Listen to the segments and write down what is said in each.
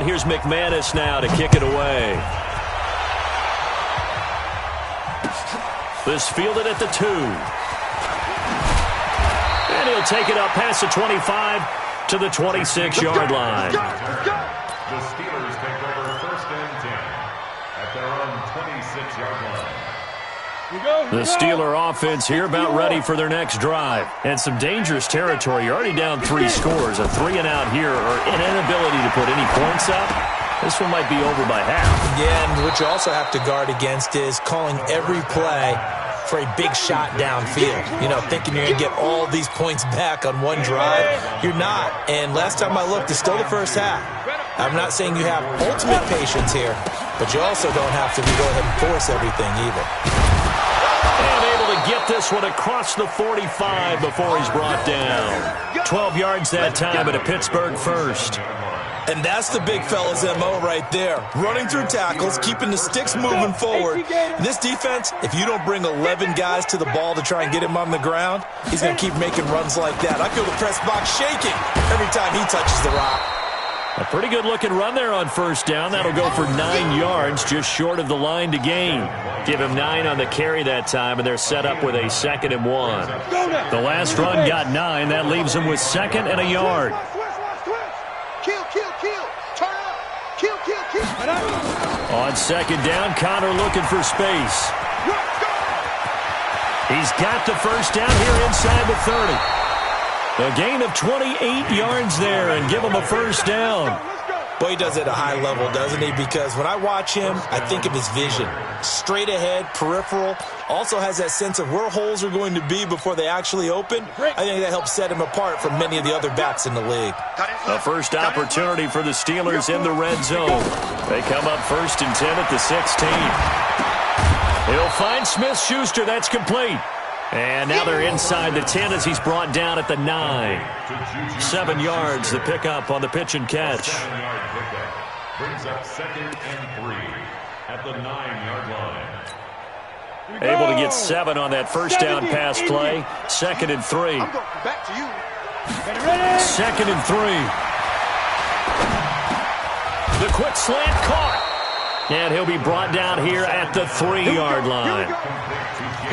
here's McManus now to kick it away. This fielded at the 2. And he'll take it up past the 25 to the 26-yard line. The Steelers take over 1st and 10 at their own 26-yard line. The Steeler offense here about ready for their next drive. And some dangerous territory. You're already down 3 scores. A 3-and-out here or an inability to put any points up. This one might be over by half. Yeah, and what you also have to guard against is calling every play for a big shot downfield. You know, thinking you're going to get all these points back on one drive. You're not. And last time I looked, it's still the first half. I'm not saying you have ultimate patience here, but you also don't have to go ahead and force everything either. And able to get this one across the 45 before he's brought down. 12 yards that time at a Pittsburgh first. And that's the big fella's MO right there. Running through tackles, keeping the sticks moving forward. This defense, if you don't bring 11 guys to the ball to try and get him on the ground, he's going to keep making runs like that. I feel the press box shaking every time he touches the rock. A pretty good-looking run there on first down. That'll go for 9 yards, just short of the line to gain. Give him 9 on the carry that time, and they're set up with a 2nd and 1. The last run got 9. That leaves him with 2nd and a yard. On 2nd down, Connor looking for space. He's got the first down here inside the 30. A gain of 28 yards there and give him a first down. Boy, he does it at a high level, doesn't he? Because when I watch him, I think of his vision. Straight ahead, peripheral. Also has that sense of where holes are going to be before they actually open. I think that helps set him apart from many of the other backs in the league. A first opportunity for the Steelers in the red zone. They come up 1st and 10 at the 16. He'll find Smith-Schuster. That's complete. And now they're inside the 10 as he's brought down at the 9. 7 yards, the pickup on the pitch and catch. Brings up 2nd and 3 at the 9-yard line. Able to get 7 on that first down pass play. 2nd and 3. 2nd and 3. The quick slant caught. And he'll be brought down here at the 3-yard line.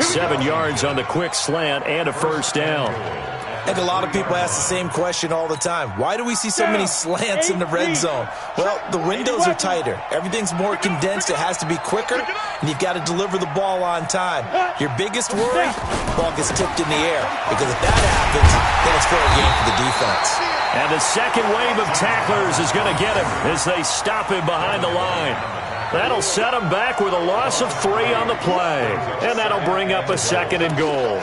7 yards on the quick slant and a first down. And a lot of people ask the same question all the time. Why do we see so many slants in the red zone? Well, the windows are tighter. Everything's more condensed. It has to be quicker, and you've got to deliver the ball on time. Your biggest worry, the ball gets tipped in the air. Because if that happens, then it's fair game for the defense. And the second wave of tacklers is going to get him as they stop him behind the line. That'll set him back with a loss of 3 on the play. And that'll bring up a 2nd and goal.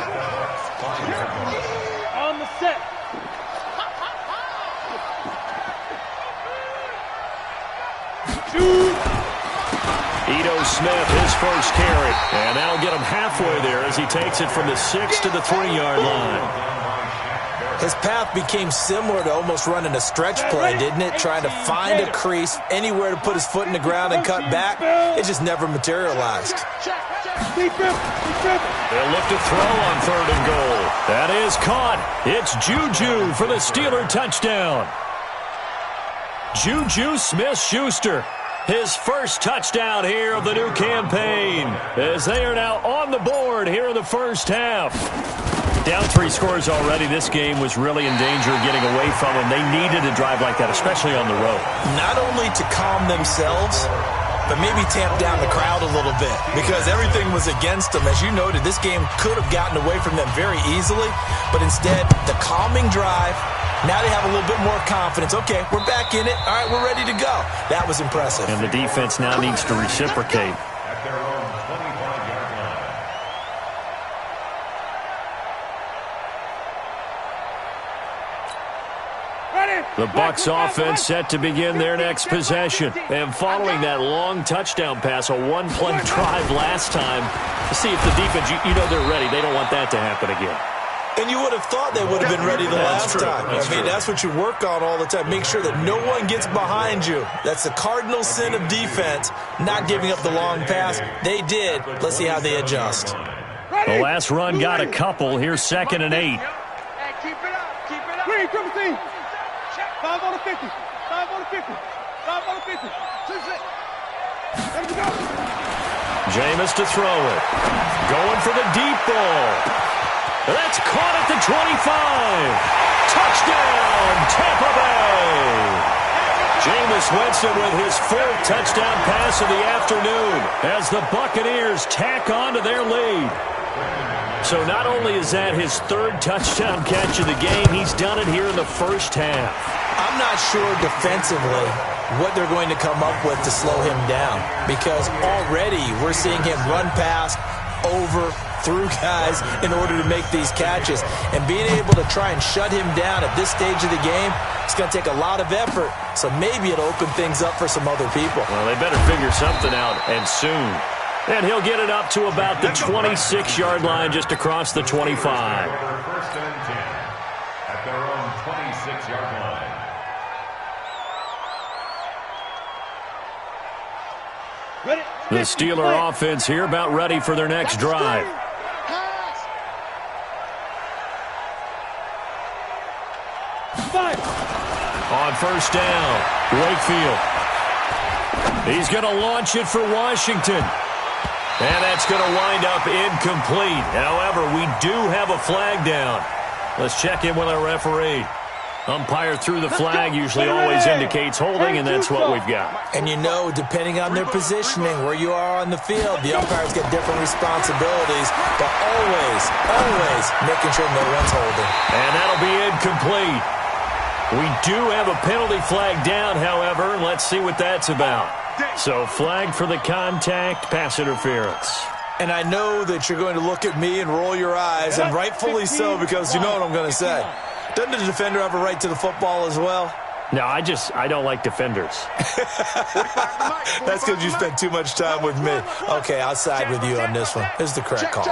On the set. Ito Smith, his first carry. And that'll get him halfway there as he takes it from the 6 to the 3-yard line. His path became similar to almost running a stretch play, didn't it? Trying to find a crease, anywhere to put his foot in the ground and cut back. It just never materialized. They'll look to throw on 3rd and goal. That is caught. It's Juju for the Steeler touchdown. Juju Smith-Schuster. His first touchdown here of the new campaign as they are now on the board here in the first half. Down 3 scores already. This game was really in danger of getting away from them. They needed a drive like that, especially on the road. Not only to calm themselves, but maybe tamp down the crowd a little bit because everything was against them. As you noted, this game could have gotten away from them very easily, but instead, the calming drive, now they have a little bit more confidence. Okay, we're back in it. All right, we're ready to go. That was impressive. And the defense now needs to reciprocate. At their own 25-yard line. The Bucs offense set to begin their next possession. And following that long touchdown pass, a one-play drive last time, to see if the defense, you know they're ready. They don't want that to happen again. And you would have thought they would have been ready the last time. That's what you work on all the time. Make sure that no one gets behind you. That's the cardinal sin of defense, not giving up the long pass. They did. Let's see how they adjust. The last run got a couple. Here's 2nd and 8. Hey, keep it up. Keep it up. Green, 5 on the 50. 5 on the 50. 5 on the 50. Jameis to throw it. Going for the deep ball. That's caught at the 25. Touchdown, Tampa Bay. Jameis Winston with his fourth touchdown pass of the afternoon as the Buccaneers tack on to their lead. So not only is that his third touchdown catch of the game, he's done it here in the first half. I'm not sure defensively what they're going to come up with to slow him down, because already we're seeing him run past, over, through guys in order to make these catches. And being able to try and shut him down at this stage of the game, it's going to take a lot of effort. So maybe it'll open things up for some other people. Well, they better figure something out, and soon. And he'll get it up to about the 26-yard line, just across the 25. First and 10 at their own 26-yard line. The Steeler offense here about ready for their next drive. On first down, Wakefield. He's going to launch it for Washington. And that's going to wind up incomplete. However, we do have a flag down. Let's check in with our referee. Umpire threw the flag, usually always indicates holding, and that's what we've got. And you know, depending on their positioning, where you are on the field, the umpires get different responsibilities, but always making sure no one's holding. And that'll be incomplete. We do have a penalty flag down, however. Let's see what that's about. So flag for the contact, pass interference. And I know that you're going to look at me and roll your eyes, and rightfully so, because you know what I'm going to say. Doesn't the defender have a right to the football as well? No, I don't like defenders. That's because you spent too much time with me. Okay, I'll side with you on this one. This is the correct call.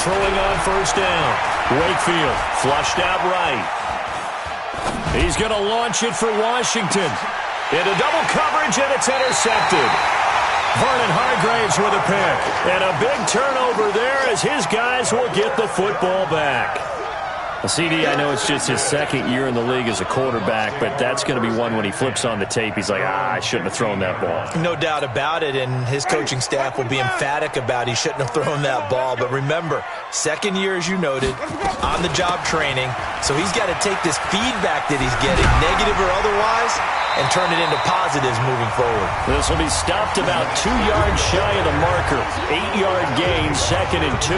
Throwing on first down. Wakefield flushed out right. He's going to launch it for Washington. Into double coverage, and it's intercepted. Vernon Hargraves with a pick. And a big turnover there as his guys will get the football back. CD, I know it's just his second year in the league as a quarterback, but that's going to be one when he flips on the tape. He's like, I shouldn't have thrown that ball. No doubt about it, and his coaching staff will be emphatic about he shouldn't have thrown that ball. But remember, second year, as you noted, on-the-job training, so he's got to take this feedback that he's getting, negative or otherwise, and turn it into positives moving forward. This will be stopped about 2 yards shy of the marker. 8-yard gain, 2nd and 2.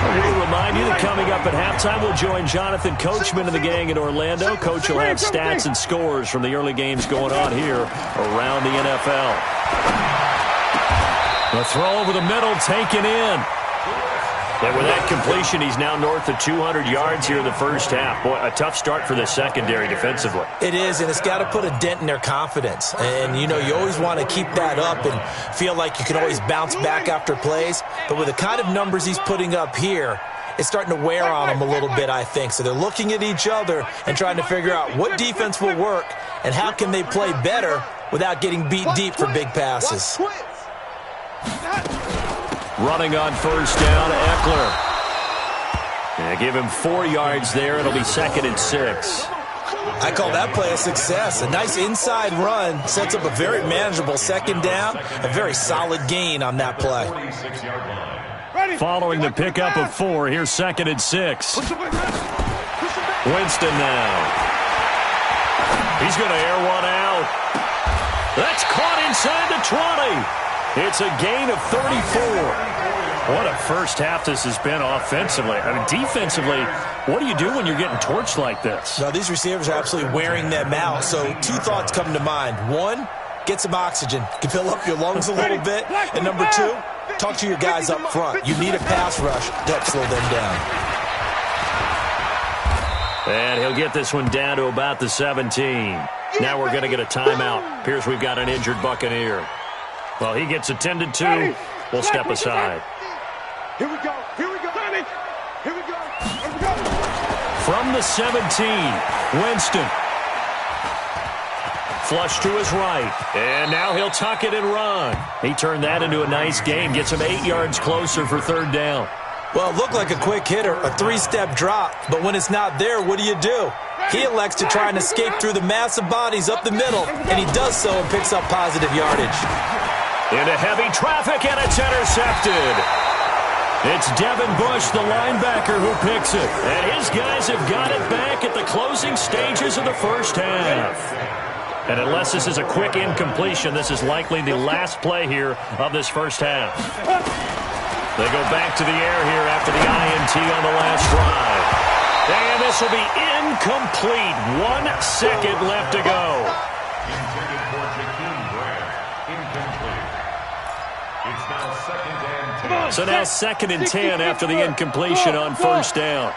We'll remind you that coming up at halftime, we'll join Jonathan Coachman and the gang in Orlando. Coach will have stats and scores from the early games going on here around the NFL. The throw over the middle taken in. And with that completion, he's now north of 200 yards here in the first half. Boy, a tough start for the secondary defensively. It is, and it's got to put a dent in their confidence. And, you know, you always want to keep that up and feel like you can always bounce back after plays. But with the kind of numbers he's putting up here, it's starting to wear on them a little bit, I think. So they're looking at each other and trying to figure out what defense will work and how can they play better without getting beat deep for big passes. Running on first down, Eckler. And give him 4 yards there. It'll be 2nd and 6. I call that play a success. A nice inside run sets up a very manageable second down. A very solid gain on that play. Following the pickup of 4, here's 2nd and 6. Winston now. He's going to air one out. That's caught inside the 20. It's a gain of 34. What a first half this has been offensively. I mean, defensively, what do you do when you're getting torched like this? Now, these receivers are absolutely wearing them out. So 2 thoughts come to mind. 1, get some oxygen. You can fill up your lungs a little bit. And number 2, talk to your guys up front. You need a pass rush to help slow them down. And he'll get this one down to about the 17. Now we're going to get a timeout. Appears we've got an injured Buccaneer. Well, he gets attended to. We'll step aside. Here we go. Here we go. Here we go. Here we go. From the 17, Winston. flush to his right. And now he'll tuck it and run. He turned that into a nice gain. Gets him 8 yards closer for third down. Well, it looked like a quick hitter, a 3-step drop. But when it's not there, what do? He elects to try and escape through the massive bodies up the middle, and he does so and picks up positive yardage. Into heavy traffic, and it's intercepted. It's Devin Bush, the linebacker, who picks it. And his guys have got it back at the closing stages of the first half. And unless this is a quick incompletion, this is likely the last play here of this first half. They go back to the air here after the INT on the last drive. And this will be incomplete. 1 second left to go. Intended for Jakeem Grant. Incomplete. It's now 2nd and 10. So now 2nd and 10 after the incompletion on first down.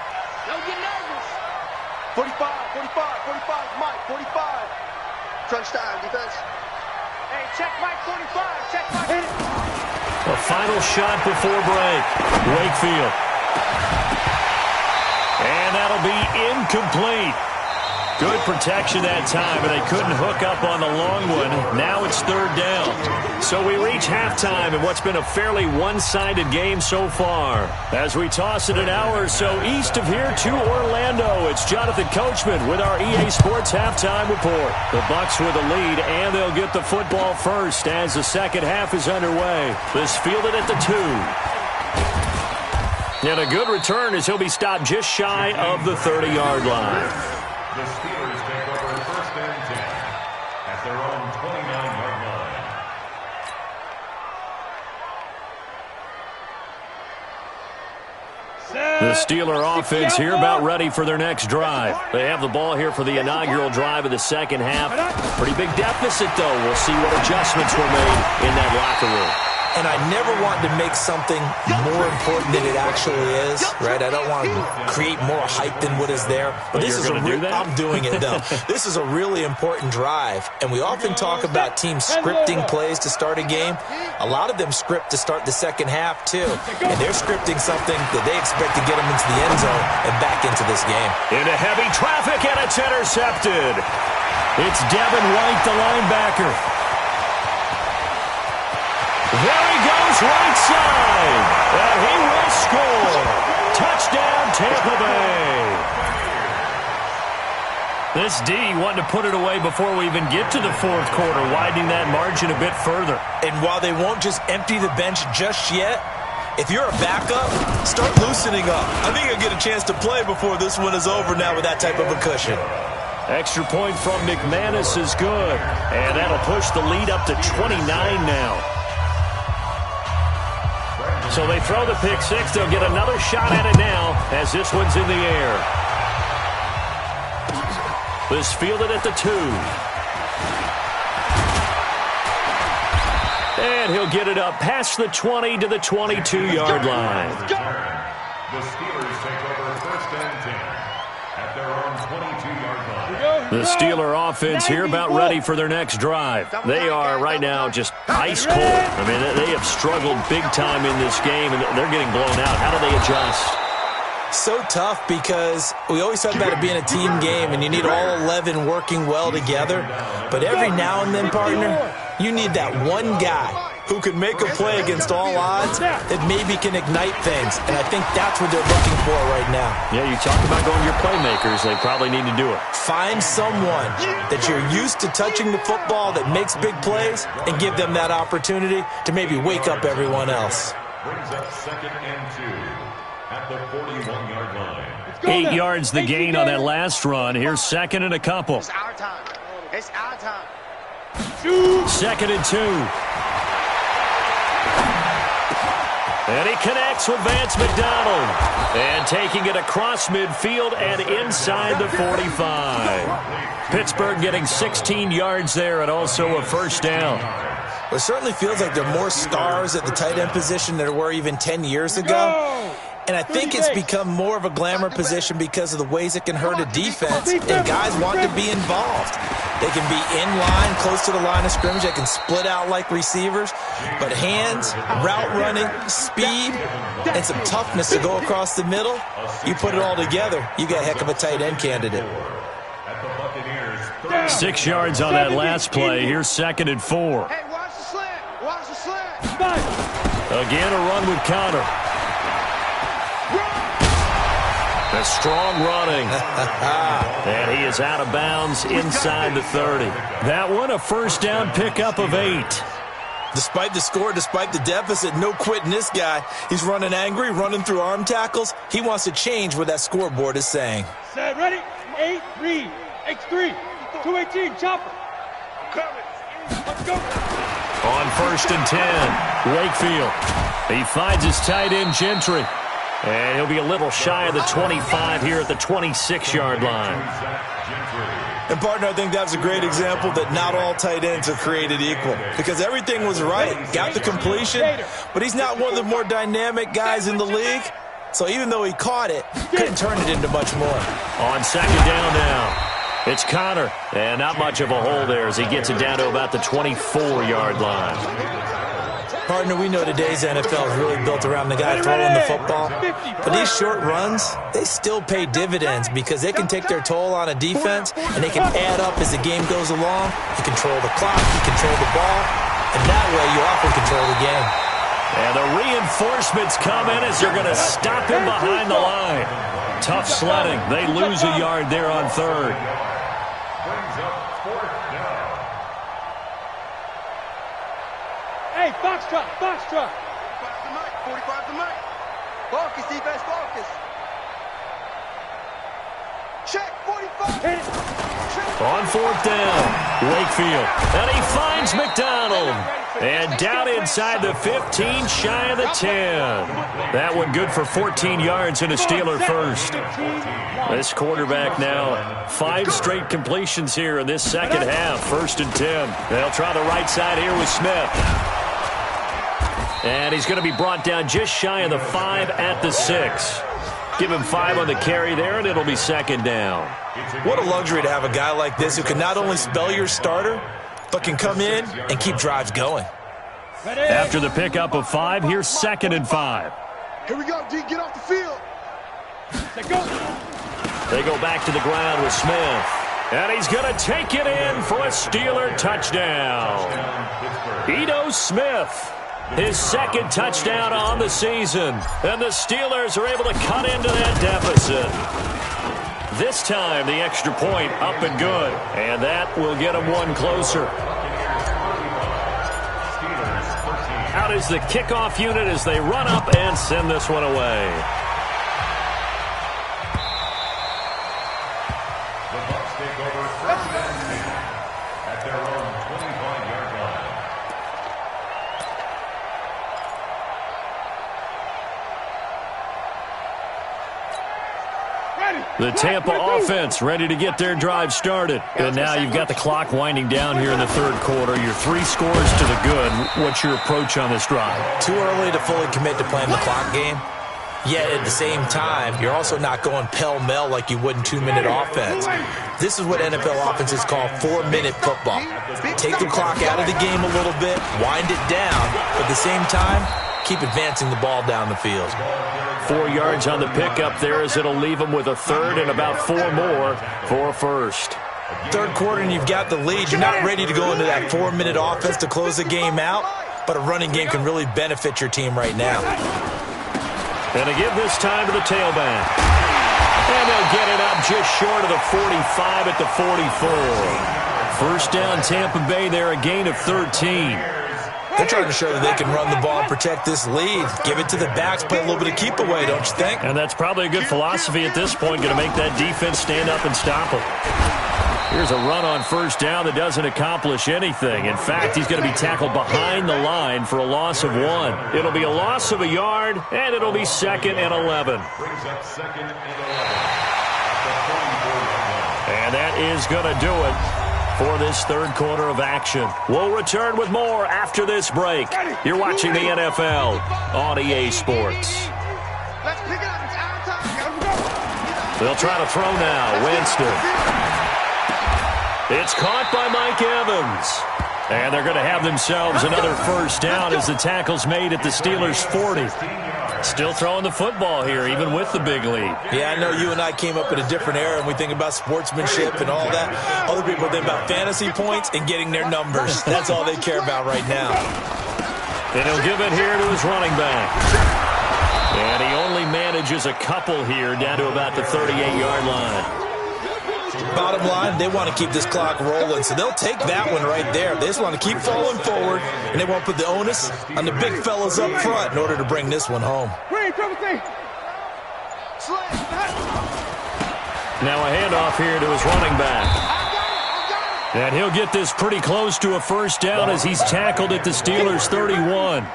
Don't get nervous. 45, 45, Mike, 45. Crunch time, defense. Hey, check Mike 45. Check Mike. A final shot before break. Wakefield. And that'll be incomplete. Good protection that time, but they couldn't hook up on the long one. Now it's third down. So we reach halftime in what's been a fairly one-sided game so far. As we toss it an hour or so east of here to Orlando, it's Jonathan Coachman with our EA Sports Halftime Report. The Bucs with the lead, and they'll get the football first as the second half is underway. This fielded at the 2. And a good return as he'll be stopped just shy of the 30-yard line. The Steelers take over 1st and 10 at their own 29-yard line. The Steeler offense here about ready for their next drive. They have the ball here for the inaugural drive of the second half. Pretty big deficit, though. We'll see what adjustments were made in that locker room. And I never want to make something more important than it actually is, right? I don't want to create more hype than what is there. But this is I'm doing it, though. This is a really important drive. And we often talk about teams scripting plays to start a game. A lot of them script to start the second half, too. And they're scripting something that they expect to get them into the end zone and back into this game. Into heavy traffic, and it's intercepted. It's Devin White, the linebacker. There he goes, right side, and he will score. Touchdown, Tampa Bay. This D wanted to put it away before we even get to the fourth quarter, widening that margin a bit further. And while they won't just empty the bench just yet, if you're a backup, start loosening up. I think you'll get a chance to play before this one is over now with that type of a cushion. Extra point from McManus is good, and that'll push the lead up to 29 now. So they throw the pick six. They'll get another shot at it now as this one's in the air. This fielded at the 2. And he'll get it up past the 20 to the 22-yard line. The Steelers take over 1st and 10 at their own 22-yard line. The Steeler offense here about ready for their next drive. They are right now just ice cold. I mean, they have struggled big time in this game, and they're getting blown out. How do they adjust? So tough because we always talk about it being a team game, and you need all 11 working well together. But every now and then, partner, you need that one guy who can make a play against all odds that maybe can ignite things. And I think that's what they're looking for right now. Yeah, you talk about going to your playmakers. They probably need to do it. Find someone that you're used to touching the football that makes big plays and give them that opportunity to maybe wake up everyone else. Brings up 2nd and 2 at the 41-yard line. 8 yards the gain on that last run. Here's 2nd and a couple. It's our time. It's our time. 2nd and 2. And he connects with Vance McDonald. And taking it across midfield and inside the 45. Pittsburgh getting 16 yards there and also a first down. It certainly feels like there are more stars at the tight end position than there were even 10 years ago. And I think it's become more of a glamour position because of the ways it can hurt a defense, and guys want to be involved. They can be in line, close to the line of scrimmage. They can split out like receivers. But hands, route running, speed, and some toughness to go across the middle, you put it all together, you got a heck of a tight end candidate. At the Buccaneers, 30 6 yards on that last play. Here's 2nd and 4. Hey, watch the slant. Watch the slant. Again, a run with Connor. A strong running. And he is out of bounds inside the 30. That one, a first down pickup of 8. Despite the score, despite the deficit, no quitting this guy. He's running angry, running through arm tackles. He wants to change what that scoreboard is saying. Set, ready? 8, read. X3, 218, chopper. Coming. Let's go. On 1st and 10, Wakefield. He finds his tight end, Gentry. And he'll be a little shy of the 25 here at the 26-yard line. And, partner, I think that's a great example that not all tight ends are created equal. Because everything was right, got the completion, but he's not one of the more dynamic guys in the league. So even though he caught it, couldn't turn it into much more. On 2nd down now, it's Connor. And not much of a hole there as he gets it down to about the 24-yard line. Partner, we know today's NFL is really built around the guy throwing the football. But these short runs, they still pay dividends because they can take their toll on a defense and they can add up as the game goes along. You control the clock, you control the ball, and that way you often control the game. And the reinforcements come in as they're going to stop him behind the line. Tough sledding. They lose a yard there on 3rd. Brings up 4th down. Hey, Foxtrot, Foxtrot. 45 to Mike. Focus, defense, focus. Check, 45. Hit it. On 4th down, Wakefield. And he finds McDonald. And down inside the 15, shy of the 10. That one good for 14 yards and a Steeler first. This quarterback now, 5 straight completions here in this second half. 1st and 10. They'll try the right side here with Smith. And he's going to be brought down just shy of the 5 at the 6. Give him 5 on the carry there, and it'll be 2nd down. What a luxury to have a guy like this who can not only spell your starter, but can come in and keep drives going. After the pickup of 5, here's 2nd and 5. Here we go, D. Get off the field. Let's go. They go back to the ground with Smith. And he's going to take it in for a Steeler touchdown. Ito Smith, his 2nd touchdown on the season. And the Steelers are able to cut into that deficit. This time, the extra point up and good. And that will get them one closer. Out is the kickoff unit as they run up and send this one away. The Bucs take over 1st and 10 at their own 25-yard line. The Tampa offense ready to get their drive started. And now you've got the clock winding down here in the 3rd quarter. You're 3 scores to the good. What's your approach on this drive? Too early to fully commit to playing the clock game. Yet at the same time, you're also not going pell-mell like you would in 2-minute offense. This is what NFL offenses call 4-minute football. Take the clock out of the game a little bit, wind it down, but at the same time, keep advancing the ball down the field. 4 yards on the pickup there as it'll leave them with a 3rd and about 4 more for a 1st. 3rd quarter and you've got the lead. You're not ready to go into that 4-minute offense to close the game out, but a running game can really benefit your team right now. And to give this time to the tailback. And they'll get it up just short of the 45 at the 44. 1st down Tampa Bay there, a gain of 13. They're trying to show that they can run the ball and protect this lead. Give it to the backs, play a little bit of keep away, don't you think? And that's probably a good philosophy at this point, going to make that defense stand up and stop them. Here's a run on 1st down that doesn't accomplish anything. In fact, he's going to be tackled behind the line for a loss of 1. It'll be a loss of a yard, and it'll be 2nd and 11. Brings up 2nd and 11 at the 44-yard line. And that is going to do it for this 3rd quarter of action. We'll return with more after this break. You're watching the NFL on EA Sports. Let's pick it up. It's our time. They'll try to throw now. Winston. It's caught by Mike Evans. And they're going to have themselves another first down as the tackle's made at the Steelers' 40. Still throwing the football here, even with the big lead. Yeah, I know you and I came up in a different era, and we think about sportsmanship and all that. Other people think about fantasy points and getting their numbers. That's all they care about right now. And he'll give it here to his running back. And he only manages a couple here down to about the 38-yard line. Bottom line, they want to keep this clock rolling, so they'll take that one right there. They just want to keep falling forward, and they won't put the onus on the big fellas up front in order to bring this one home. Now a handoff here to his running back. And he'll get this pretty close to a first down as he's tackled at the Steelers' 31.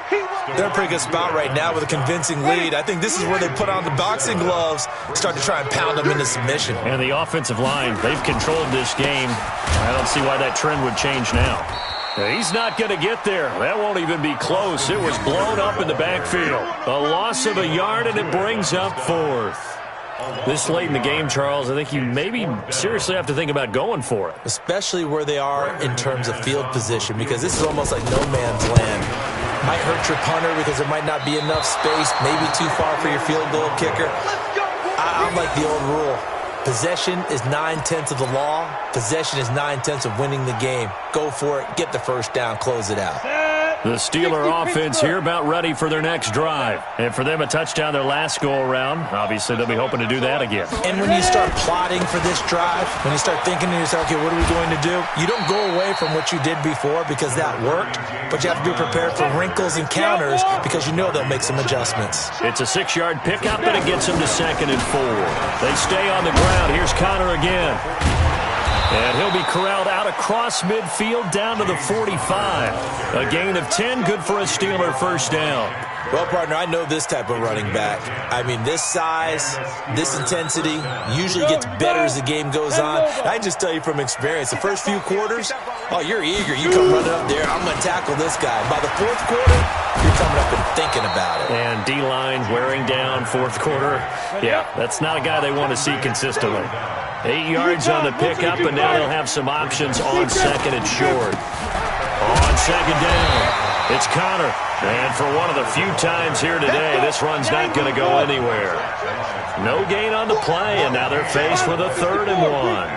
They're in a pretty good spot right now with a convincing lead. I think this is where they put on the boxing gloves, start to try and pound them into submission. And the offensive line, they've controlled this game. I don't see why that trend would change now. He's not going to get there. That won't even be close. It was blown up in the backfield. A loss of a yard, and it brings up fourth. This late in the game, Charles, I think you maybe seriously have to think about going for it. Especially where they are in terms of field position, because this is almost like no man's land. Might hurt your punter because there might not be enough space, maybe too far for your field goal kicker. I'm like the old rule. Possession is 9/10 of the law. Possession is 9/10 of winning the game. Go for it, get the first down, close it out. The Steeler offense here about ready for their next drive. And for them, a touchdown their last go-around. Obviously, they'll be hoping to do that again. And when you start plotting for this drive, when you start thinking to yourself, okay, what are we going to do? You don't go away from what you did before because that worked, but you have to be prepared for wrinkles and counters because you know they'll make some adjustments. It's a 6-yard pickup, and it gets them to 2nd and 4. They stay on the ground. Here's Connor again. And he'll be corralled out across midfield down to the 45. A gain of 10, good for a Steeler first down. Well, partner, I know this type of running back. I mean, this size, this intensity usually gets better as the game goes on. I just tell you from experience, the first few quarters, oh, you're eager. You come running up there, I'm going to tackle this guy. By the fourth quarter, you're coming up and thinking about it. And D-line wearing down fourth quarter. Yeah, that's not a guy they want to see consistently. 8 yards on the pickup, and now they'll have some options on 2nd and short. On 2nd down, it's Connor. And for one of the few times here today, this run's not going to go anywhere. No gain on the play, and now they're faced with a 3rd and 1.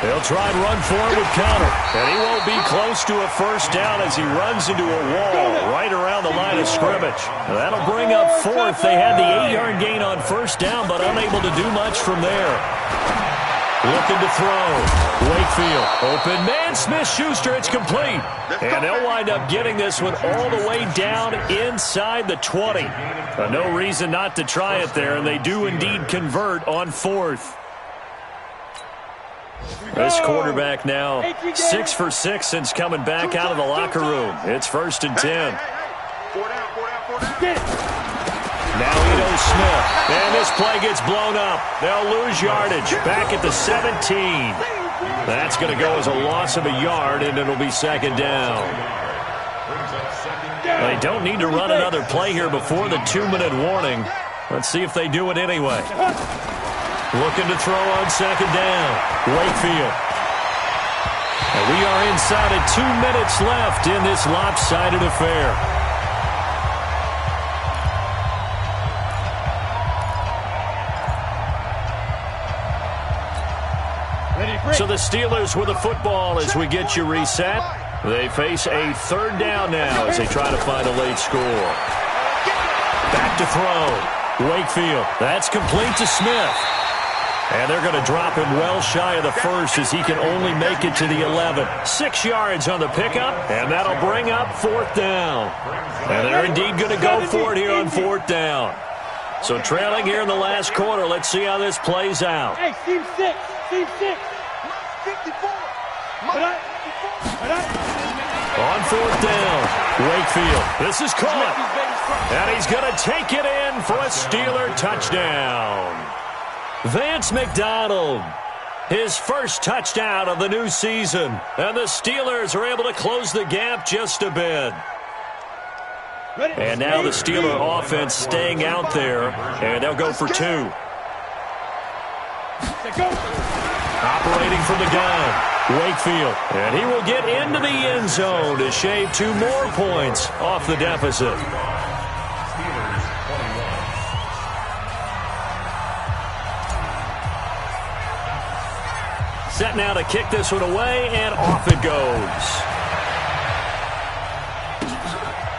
They'll try and run forward with Connor, and he won't be close to a first down as he runs into a wall right around the line of scrimmage. That'll bring up 4th. They had the 8-yard gain on first down, but unable to do much from there. Looking to throw. Wakefield. Open man. Smith-Schuster. It's complete. And they'll wind up getting this one all the way down inside the 20. No reason not to try it there, and they do indeed convert on 4th. This quarterback now 6 for 6 since coming back out of the locker room. It's 1st and 10. Now Ito Smith. And this play gets blown up. They'll lose yardage. Back at the 17. That's going to go as a loss of a yard, and it'll be 2nd down. They don't need to run another play here before the 2-minute warning. Let's see if they do it anyway. Looking to throw on 2nd down. Wakefield. And we are inside of 2 minutes left in this lopsided affair. So the Steelers with the football as we get you reset. They face a 3rd down now as they try to find a late score. Back to throw. Wakefield. That's complete to Smith. And they're going to drop him well shy of the 1st as he can only make it to the 11. 6 yards on the pickup, and that'll bring up 4th down. And they're indeed going to go for it here on 4th down. So trailing here in the last quarter, let's see how this plays out. Hey, team 6, team 6. 54. On 4th down, Wakefield. This is caught. And he's going to take it in for a Steeler touchdown. Vance McDonald, his first touchdown of the new season. And the Steelers are able to close the gap just a bit. And now the Steeler offense staying out there, and they'll go for 2. Operating from the gun, Wakefield. And he will get into the end zone to shave 2 more points off the deficit. Set now to kick this one away, and off it goes.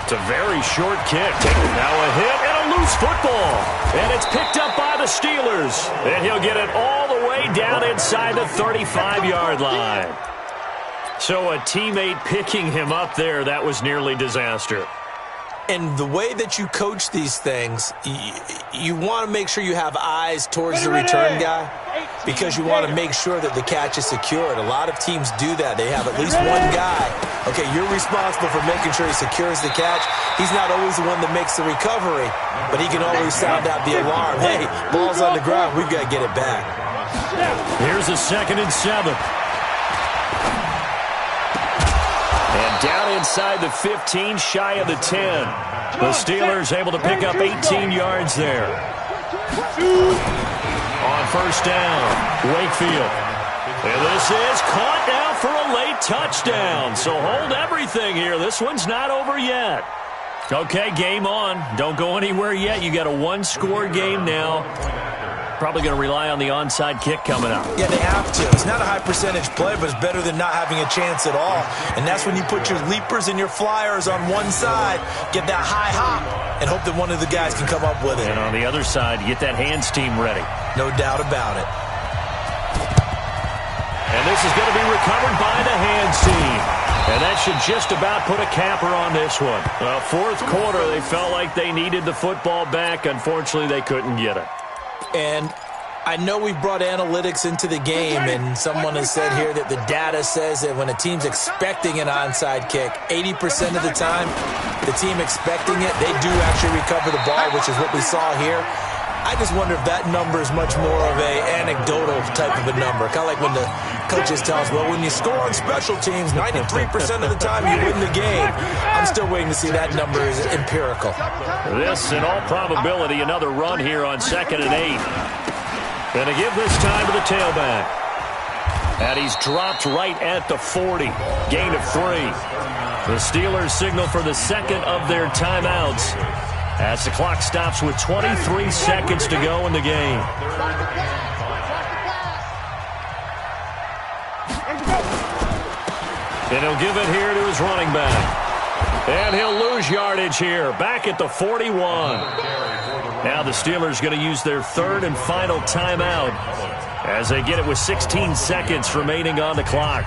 It's a very short kick. Now a hit and a loose football. And it's picked up by the Steelers. And he'll get it all the way down inside the 35-yard line. So a teammate picking him up there, that was nearly disaster. And the way that you coach these things, you want to make sure you have eyes towards the return guy because you want to make sure that the catch is secured. A lot of teams do that. They have at least one guy. Okay, you're responsible for making sure he secures the catch. He's not always the one that makes the recovery, but he can always sound out the alarm. Hey, ball's on the ground. We've got to get it back. Here's a 2nd and 7. And down inside the 15, shy of the 10. The Steelers able to pick up 18 yards there. On 1st down, Wakefield. And this is caught now for a late touchdown. So hold everything here. This one's not over yet. Okay, game on. Don't go anywhere yet. You got a 1-score game now. Probably going to rely on the onside kick coming up. Yeah, they have to. It's not a high percentage play, but it's better than not having a chance at all. And that's when you put your leapers and your flyers on one side, get that high hop, and hope that one of the guys can come up with it. And on the other side, you get that hands team ready. No doubt about it. And this is going to be recovered by the hands team. And that should just about put a capper on this one. Well, 4th quarter, they felt like they needed the football back. Unfortunately, they couldn't get it. And I know we brought analytics into the game, and someone has said here that the data says that when a team's expecting an onside kick, 80% of the time, the team expecting it, they do actually recover the ball, which is what we saw here. I just wonder if that number is much more of a anecdotal type of a number. Kind of like when the coaches tell us, well, when you score on special teams, 93% of the time you win the game. I'm still waiting to see that number is empirical. This, in all probability, another run here on 2nd and 8. Going to give this time to the tailback. And he's dropped right at the 40. Gain of 3. The Steelers signal for the 2nd of their timeouts as the clock stops with 23 seconds to go in the game. And he'll give it here to his running back. And he'll lose yardage here, back at the 41. Now the Steelers going to use their 3rd and final timeout as they get it with 16 seconds remaining on the clock.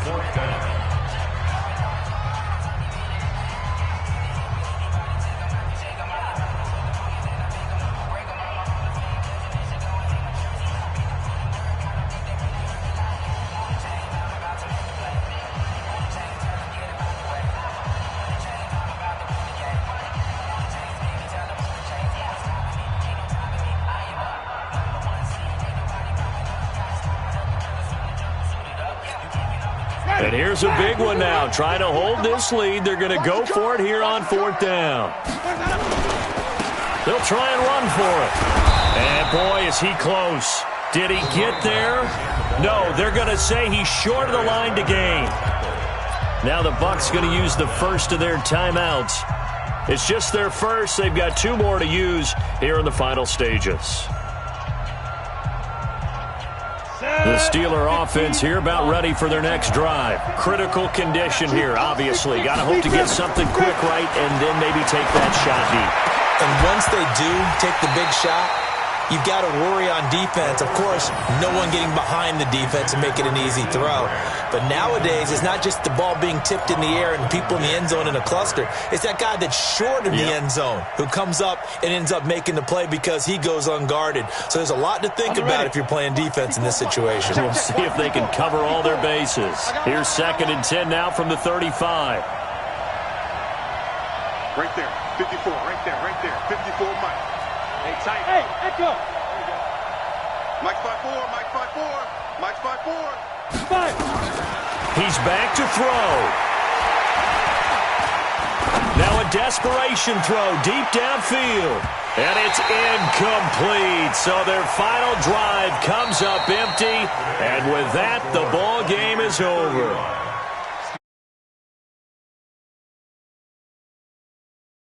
And here's a big one now. Trying to hold this lead. They're going to go for it here on 4th down. They'll try and run for it. And boy, is he close. Did he get there? No, they're going to say he's short of the line to gain. Now the Bucs going to use the first of their timeouts. It's just their first. They've got 2 more to use here in the final stages. The Steeler offense here about ready for their next drive. Critical condition here, obviously. Got to hope to get something quick right and then maybe take that shot deep. And once they do take the big shot, you've got to worry on defense. Of course, no one getting behind the defense and make it an easy throw. But nowadays, it's not just the ball being tipped in the air and people in the end zone in a cluster. It's that guy that's short of the end zone who comes up and ends up making the play because he goes unguarded. So there's a lot to think about if you're playing defense in this situation. We'll see if they can cover all their bases. Here's 2nd and 10 now from the 35. Right there, 54, right there, 54, Mike. Hey, tight. Hey, Echo. Mike 5-4, Mike 5-4, Mike 5-4. 5. He's back to throw. Now a desperation throw deep downfield. And it's incomplete. So their final drive comes up empty. And with that, the ball game is over.